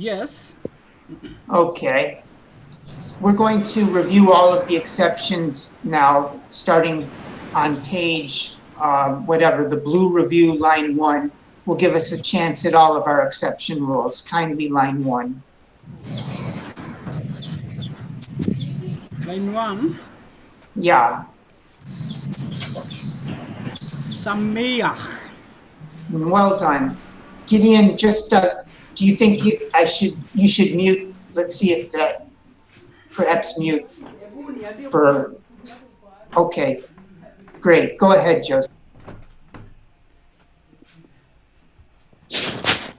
Yes. Okay. We're going to review all of the exceptions now, starting on page whatever, the blue review, line 1, will give us a chance at all of our exception rules. Kindly, line 1. Line 1. Yeah, Sameach. well done. Gideon, just do you think you should mute? Let's see if that perhaps mute for. Okay, great. Go ahead, Joseph.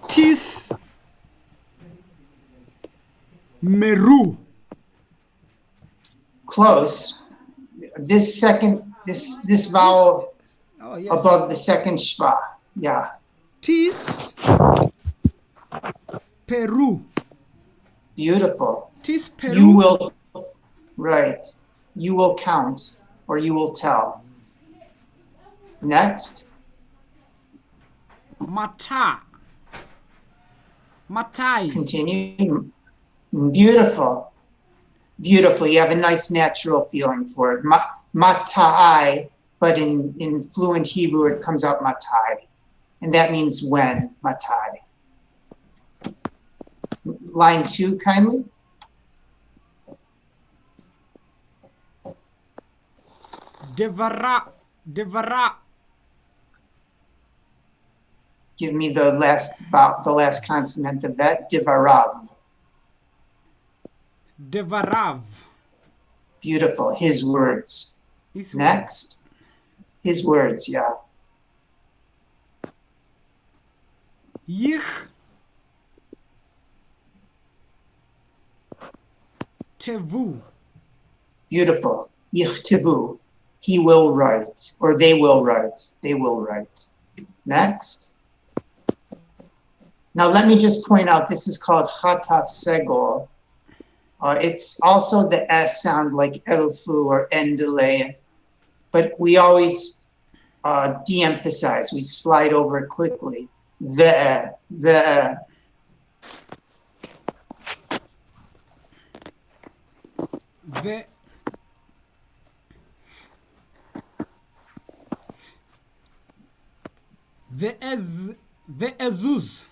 Tis meru. Close. This vowel Oh, yes. above the second schwa. Yeah, Tis Peru. beautiful. Tis You Peru. will, right. You will count or you will tell. Next, Mata. Matai. continue. Beautiful. Beautiful. You have a nice natural feeling for it. Matai, but in fluent Hebrew it comes out matai. And that means when, matai. Line 2, kindly. Devara. Devara. Give me the last consonant, the vet, divarav. Devarav. Beautiful. His words. His Next. His words, yeah. Ich. Tevu. Beautiful. Yichtivu. He will write, or they will write. They will write. Next. Now let me just point out, this is called Chataf Segol. It's also the S sound like Elfu or Endele, but we always de-emphasize. We slide over it quickly. The. Ve'ezuz.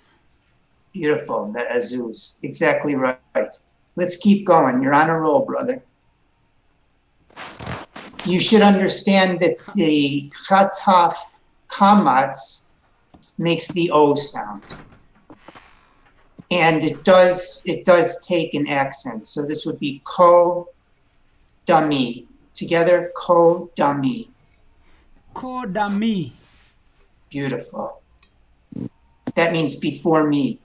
Beautiful, ve'ezuz. Exactly right. Let's keep going. You're on a roll, brother. You should understand that the chataf kamatz makes the O sound. And it does take an accent. So this would be ko dami. Together, ko dami. Kodami. Beautiful. That means before me.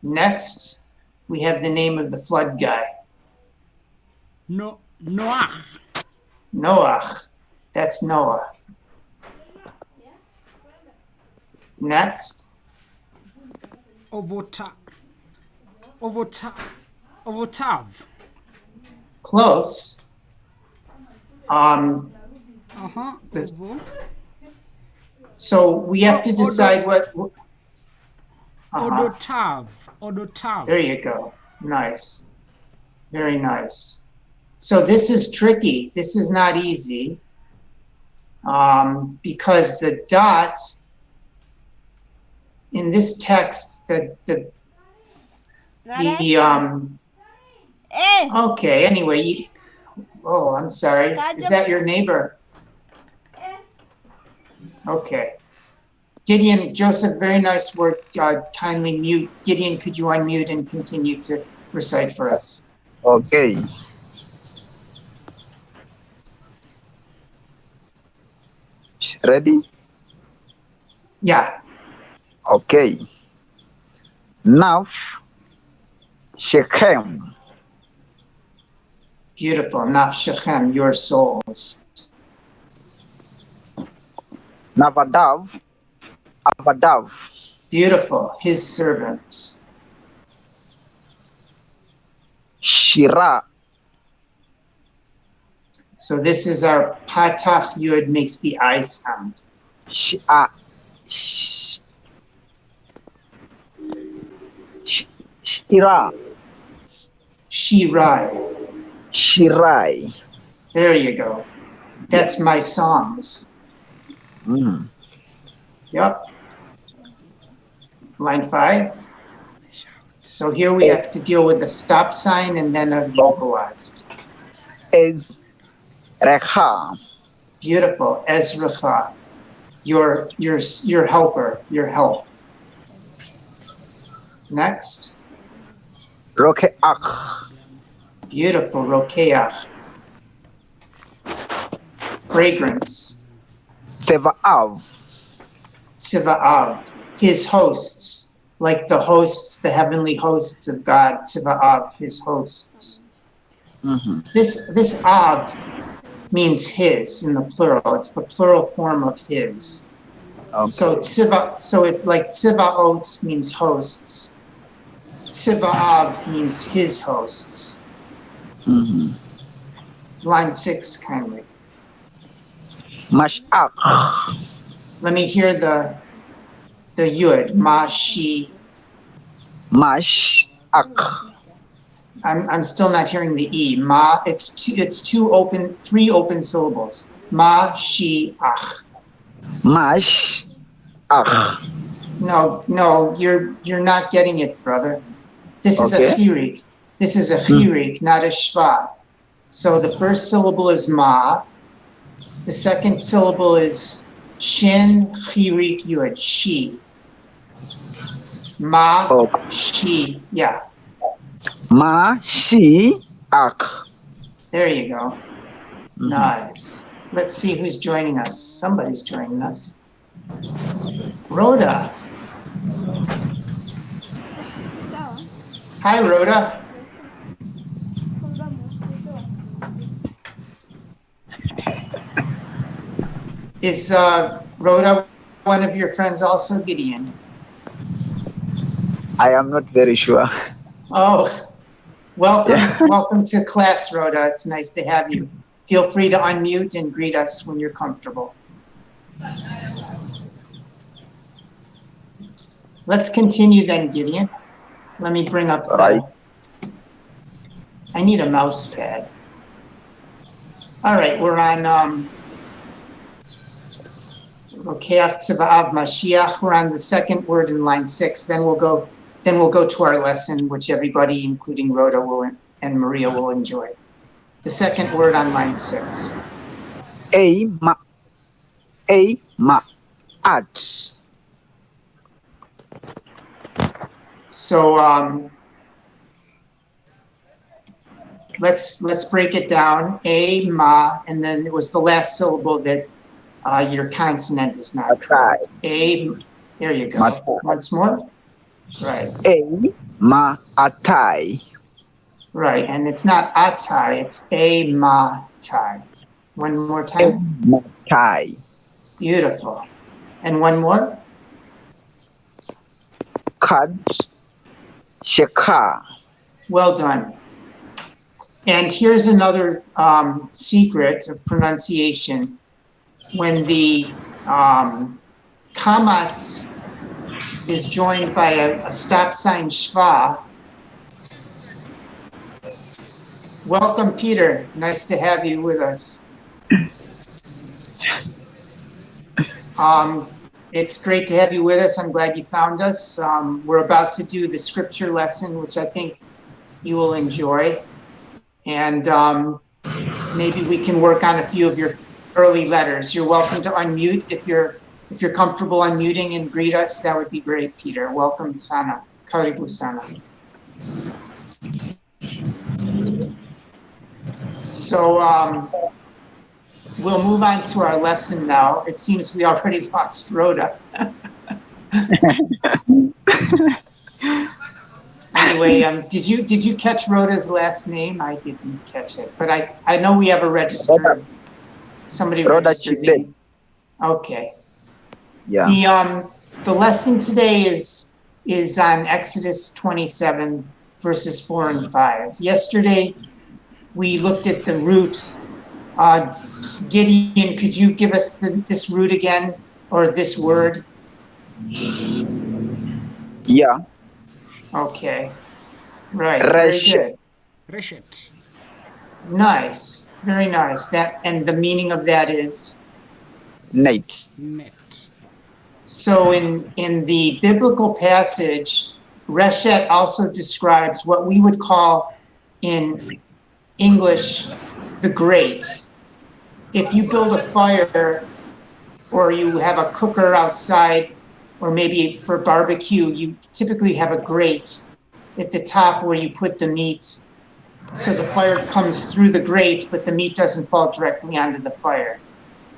Next, we have the name of the flood guy. Noach. Noach. That's Noah. Next. Ovotav. Close. So we have to decide what. Odotav. There you go. Nice. Very nice. So this is tricky. This is not easy because the dot in this text, okay, anyway, oh, I'm sorry. Is that your neighbor? Okay. Gideon, Joseph, very nice work. Kindly mute. Gideon, could you unmute and continue to recite for us? Okay. Ready? Yeah. Okay. Now, Shechem. Beautiful. Nafshechem, your souls. Navadav. Abadav. Beautiful. His servants. Shira. So this is our patach yud, makes the I sound. Shira. Shirai. Shirai. There you go. That's my songs. Yep. Line 5. So here we have to deal with a stop sign and then a vocalized. Is Rekha. Beautiful. Ezracha. Your helper, your help. Next. Rokeach. Beautiful. Rokeach. Fragrance. Sevaav. Tziva'av. His hosts. Like the hosts, the heavenly hosts of God. Tziva'av. His hosts. This av means his in the plural. It's the plural form of his. Okay. So it like Tzivaot means hosts. Tziva'av means his hosts. Line 6 kindly. Mash'ach. Let me hear the yud. Ma shi. Mash'ach. I'm still not hearing the e. Ma. It's three open syllables. Ma shi ach. Mash'ach. No, you're not getting it, brother. This is Okay. a chirik. This is a chirik, not a shva. So the first syllable is ma. The second syllable is shin chirik yud. She. Ma Okay. she. Yeah. Mash'ach. There you go. Nice. Let's see who's joining us. Somebody's joining us. Rhoda. Hi, Rhoda. Is Rhoda one of your friends also, Gideon? I am not very sure. Oh, welcome, Yeah. welcome to class, Rhoda. It's nice to have you. Feel free to unmute and greet us when you're comfortable. Let's continue then, Gideon. Let me bring up Right. I need a mouse pad. All right, we're on Rokeach Tziva'av Mashiach. We're on the second word in line 6. Then we'll go to our lesson, which everybody, including Rhoda and Maria, will enjoy. The second word on line 6. Ma'at. So let's break it down. A, ma, and then it was the last syllable that your consonant is not correct. A, there you go. Matai. Once more. Right. Ma'atai. Right, and it's not atai, it's a ma tai. One more time. Matai. Beautiful. And one more. Kad. Sheka. Well done. And here's another secret of pronunciation. When the kamatz is joined by a stop sign shva. Welcome, Peter. Nice to have you with us. It's great to have you with us. I'm glad you found us. We're about to do the scripture lesson, which I think you will enjoy. And maybe we can work on a few of your early letters. You're welcome to unmute if you're comfortable unmuting and greet us. That would be great, Peter. Welcome, Sana. Karibu Sana. So we'll move on to our lesson now. It seems we already lost Rhoda. Anyway, did you catch Rhoda's last name? I didn't catch it, but I know we have a registered somebody registered name. Okay. Yeah. The lesson today is on Exodus 27 verses 4 and 5. Yesterday we looked at the root. Gideon, could you give us this root again, or this word? Yeah. Okay. Right. Very Reshet. good. Reshet. Nice. Very nice. That, and the meaning of that is, Night. Net. so in the biblical passage, Reshet also describes what we would call in English the grate. If you build a fire or you have a cooker outside, or maybe for barbecue, you typically have a grate at the top where you put the meat. So the fire comes through the grate, but the meat doesn't fall directly onto the fire.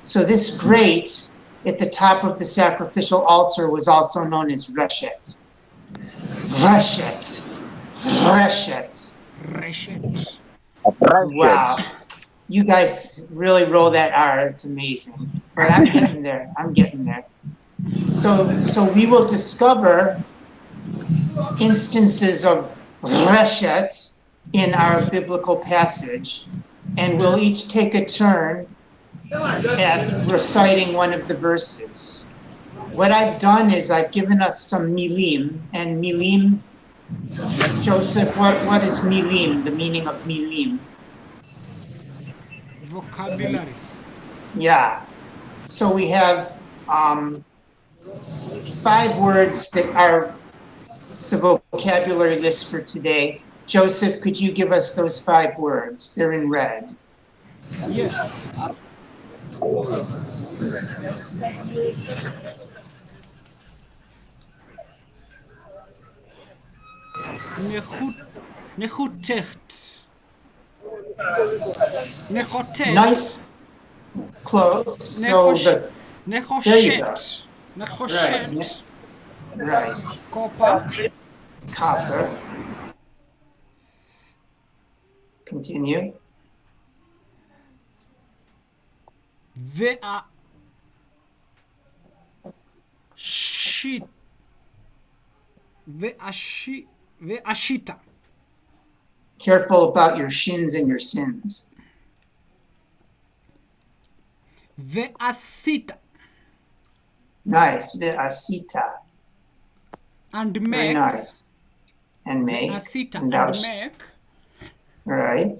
So this grate at the top of the sacrificial altar was also known as Reshet. Reshet. Reshet. Reshet. Wow. Reshet. You guys really roll that R. It's amazing. But I'm getting there. I'm getting there. So we will discover instances of Reshet in our biblical passage, and we'll each take a turn at reciting one of the verses. What I've done is I've given us some milim, and milim, Joseph, what is milim, the meaning of milim? Vocabulary. Yeah. So we have 5 words that are the vocabulary list for today. Joseph, could you give us those 5 words? They're in red. Yes. Nechutet. Nechotet. Nice. Close. So the there you go. Nechoshet. Right. Nechoshet. Right. Copper. Copper. Continue. Vea. Shit. Veashita. Careful about your shins and your sins. Veasita. Nice. Ve'asita. And Very make. nice. And make. Veasita And thou and make. Right.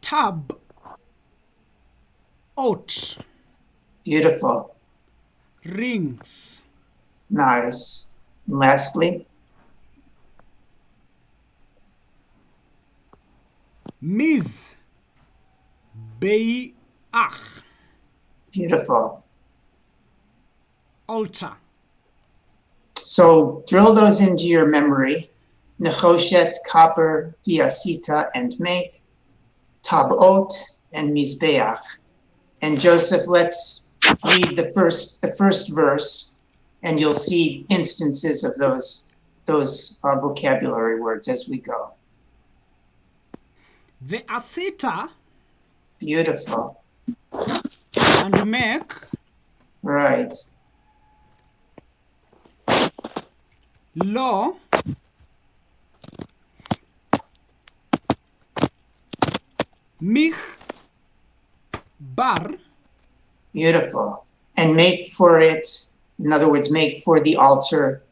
Tab. Oat. Beautiful. Rings. Nice. And lastly, Miz. Beach. beautiful. Altar. So drill those into your memory. Nechoshet, copper, viasita, and make. Tabot, and mizbeach. And Joseph, let's read the first verse, and you'll see instances of those vocabulary words as we go. Veasita Beautiful. and make. Right. Lo. Mich. Bar. Beautiful. And make for it, in other words, make for the altar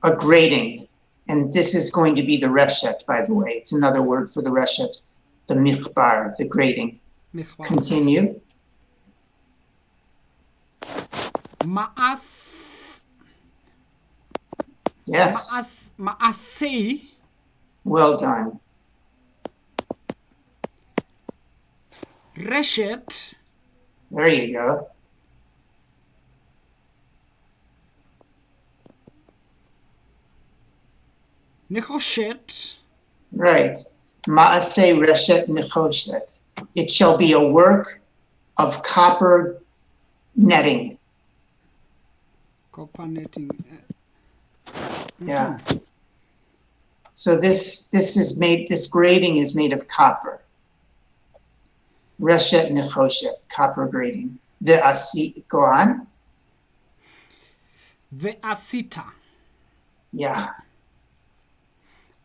a grating. And this is going to be the reshet, by the way. It's another word for the reshet, the michbar, the grating. Continue. Maas. Yes. Maasei. Well done. Reshet. There you go. Nechoshet. Right. Maaseh reshet nechoshet. It shall be a work of copper netting. Copper netting. Yeah. So this grating is made of copper. Reshet nechoshet, copper grating. Go on. Veasita. Yeah.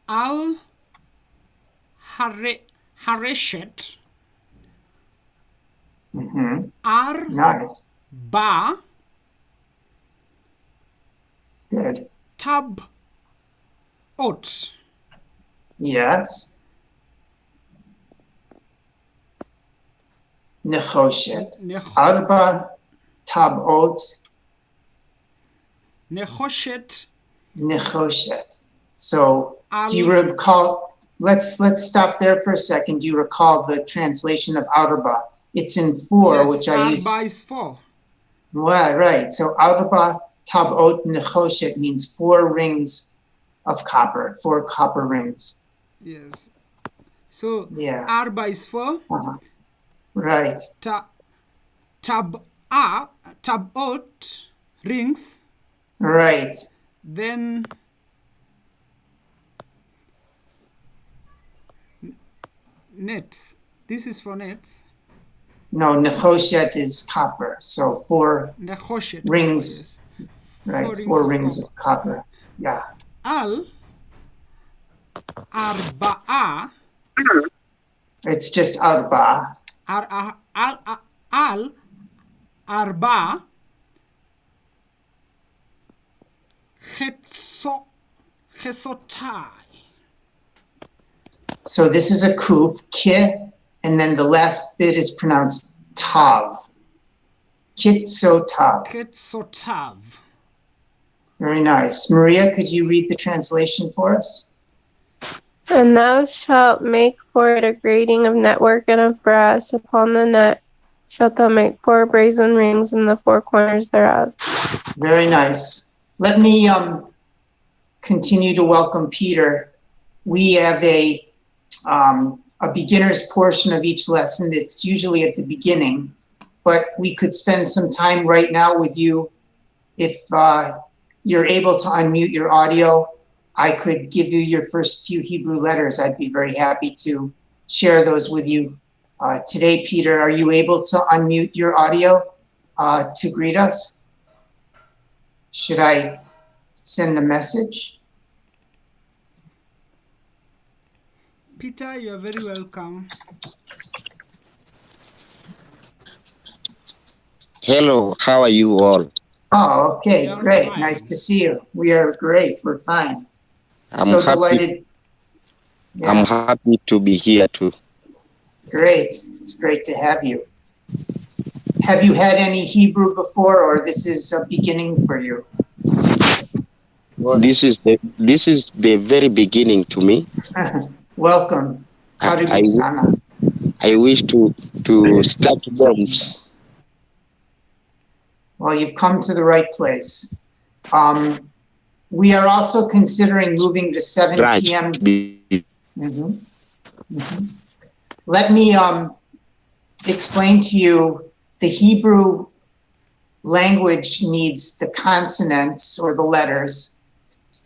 Al Hareshet. Ar Nice. Ba. Good. Tab ot. Yes. Nechoshet. Arba tabot Nechoshet. nechoshet. So do you Al. recall, let's stop there for a second. Do you recall the translation of arba? It's in 4, Yes, which I use. arba is 4. Right. So arba tabot nechoshet means 4 rings of copper, 4 copper rings. Yes. So Yeah. arba is 4. Uh-huh. Right. Tabot rings. Right. Then nets. This is for nets. No, nechoshet is copper. So 4 Nechoshet. rings. Copper, yes. Right. 4 4 of rings copper. of copper. Yeah. Al. Arba'a. It's just arba. Al. Arba. Chesotai. So this is a kuf, ki, and then the last bit is pronounced tav. Kitsotav. Ketsotav. Very nice. Maria, could you read the translation for us? And thou shalt make for it a grating of network and of brass. Upon the net shalt thou make 4 brazen rings in the 4 corners thereof. Very nice. Let me continue to welcome Peter. We have a beginner's portion of each lesson that's usually at the beginning, but we could spend some time right now with you. If you're able to unmute your audio, I could give you your first few Hebrew letters. I'd be very happy to share those with you today. Peter, are you able to unmute your audio to greet us? Should I send a message? Peter, you are very welcome. Hello, how are you all? Oh, okay, We are great. fine. Nice to see you. We are great. We're fine. I'm So happy. delighted. I'm Yeah, happy to be here too. great. It's great to have you. Have you had any Hebrew before, or this is a beginning for you? This is the very beginning to me. Welcome. I, Karibu sana. I wish to start bombs. Well, you've come to the right place. We are also considering moving the 7 Right. p.m. Let me explain to you the Hebrew language needs the consonants or the letters,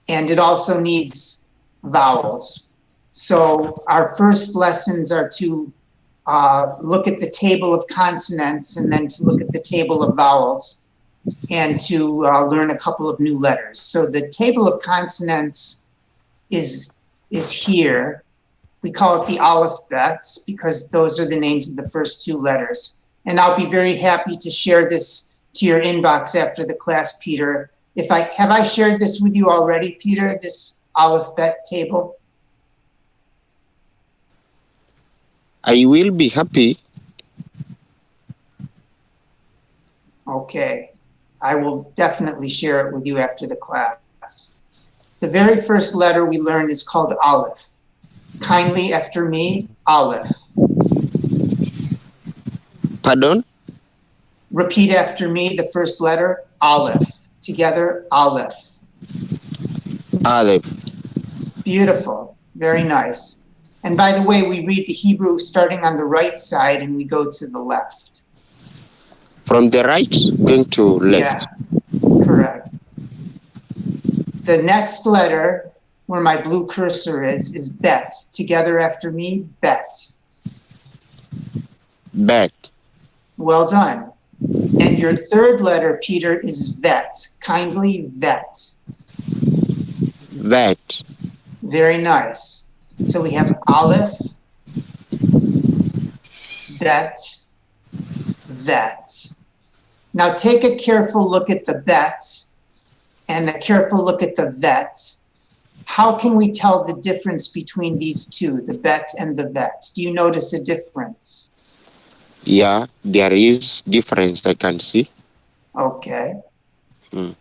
and it also needs vowels. So our first lessons are to look at the table of consonants and then to look at the table of vowels and to learn a couple of new letters. So the table of consonants is here. We call it the alphabet because those are the names of the first 2 letters. And I'll be very happy to share this to your inbox after the class, Peter. Have I shared this with you already, Peter, this alphabet table? I will be happy. Okay, I will definitely share it with you after the class. The very first letter we learn is called Aleph. Kindly after me, Aleph. Pardon? Repeat after me the first letter, Aleph. Together, Aleph. Aleph. Beautiful, very nice. And by the way, we read the Hebrew starting on the right side and we go to the left. From the right, going to left. Yeah, correct. The next letter, where my blue cursor is Bet. Together after me, Bet. Bet. Well done. And your third letter, Peter, is Vet. Kindly Vet. Vet. Very nice. So we have Aleph, Bet, Vet. Now take a careful look at the Bet and a careful look at the Vet. How can we tell the difference between these two, the bet and the vet? Do you notice a difference? Yeah, there is difference I can see. Okay. Mm.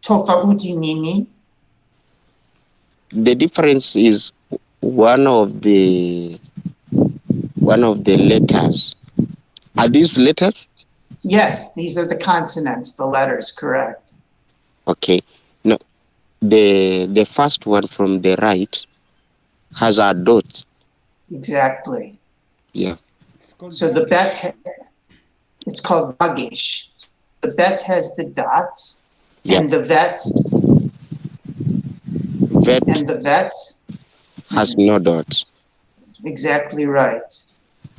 Tofauti nini? The difference is one of the letters. Are these letters? Yes, these are the consonants, the letters, correct. Okay. No, the first one from the right has a dot. Exactly. Yeah. It's called So the baggage. bet, it's called baggage. The bet has the dot, Yeah. and the vet Vet has no dots. Exactly right.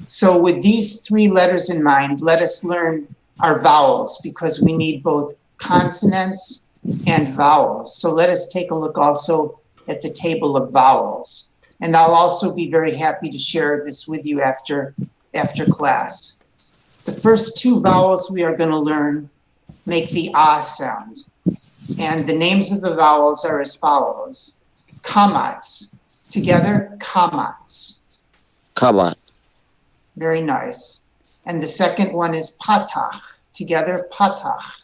So with these three letters in mind, let us learn our vowels because we need both consonants and vowels. So let us take a look also at the table of vowels. And I'll also be very happy to share this with you after class. The first two vowels we are going to learn make the ah sound. And the names of the vowels are as follows. Kamats. Together, kamats. Cover. Very nice. And the second one is patach. Together, patach.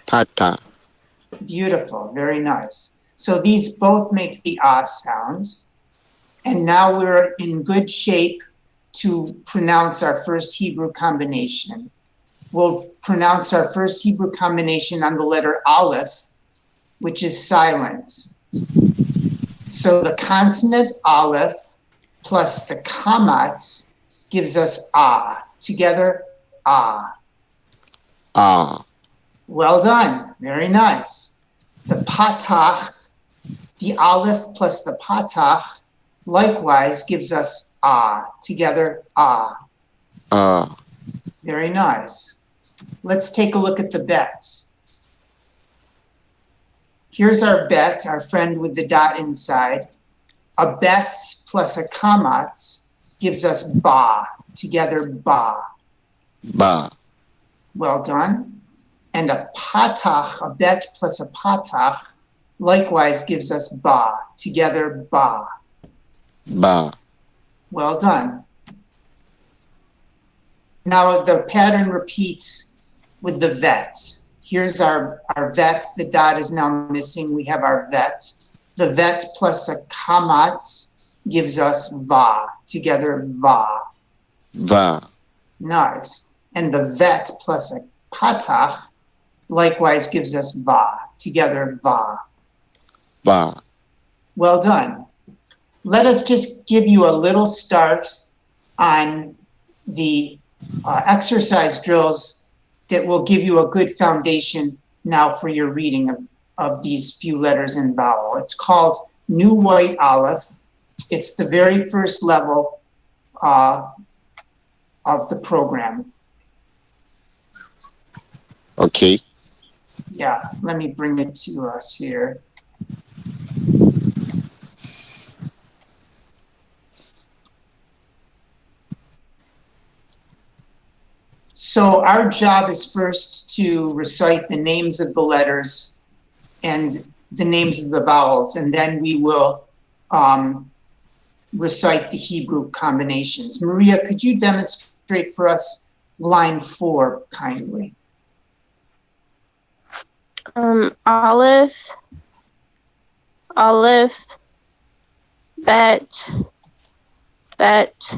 Pata. Beautiful, very nice. So these both make the ah sound. And now we're in good shape to pronounce our first Hebrew combination. We'll pronounce our first Hebrew combination on the letter Aleph, which is silent. So the consonant Aleph plus the kamats gives us ah. Together, ah. Ah. Well done. Very nice. The patach, the aleph plus the patach, likewise gives us ah. Together, ah. Ah. Very nice. Let's take a look at the bet. Here's our bet, our friend with the dot inside. A bet plus a kamats gives us ba. Together, ba. Ba. Well done. And a patach, a bet plus a patach, likewise gives us ba. Together, ba. Ba. Well done. Now the pattern repeats with the vet. Here's our vet. The dot is now missing. We have our vet. The vet plus a kamats gives us va. Together, va. Va. Nice. And the vet plus a patach likewise gives us va. Together, va. Va. Well done. Let us just give you a little start on the exercise drills that will give you a good foundation now for your reading of these few letters in vowel. It's called New White Aleph. It's the very first level of the program. Okay. Yeah, let me bring it to us here. So our job is first to recite the names of the letters and the names of the vowels, and then we will recite the Hebrew combinations. Maria, could you demonstrate for us line 4 kindly? Aleph, Aleph, bet, bet,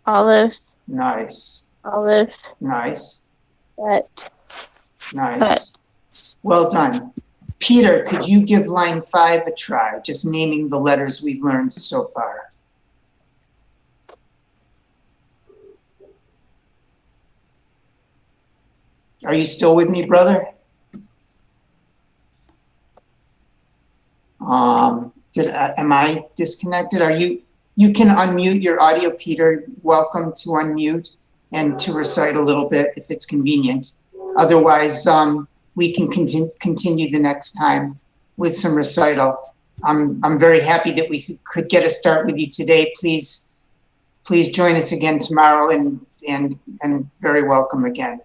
Aleph, Nice, Aleph, nice, bet. nice. Well done. Peter, could you give line 5 a try, just naming the letters we've learned so far? Are you still with me, brother? Am I disconnected? You can unmute your audio, Peter. Welcome to unmute and to recite a little bit if it's convenient. Otherwise, we can continue the next time with some recital. I'm very happy that we could get a start with you today. Please join us again tomorrow and very welcome again.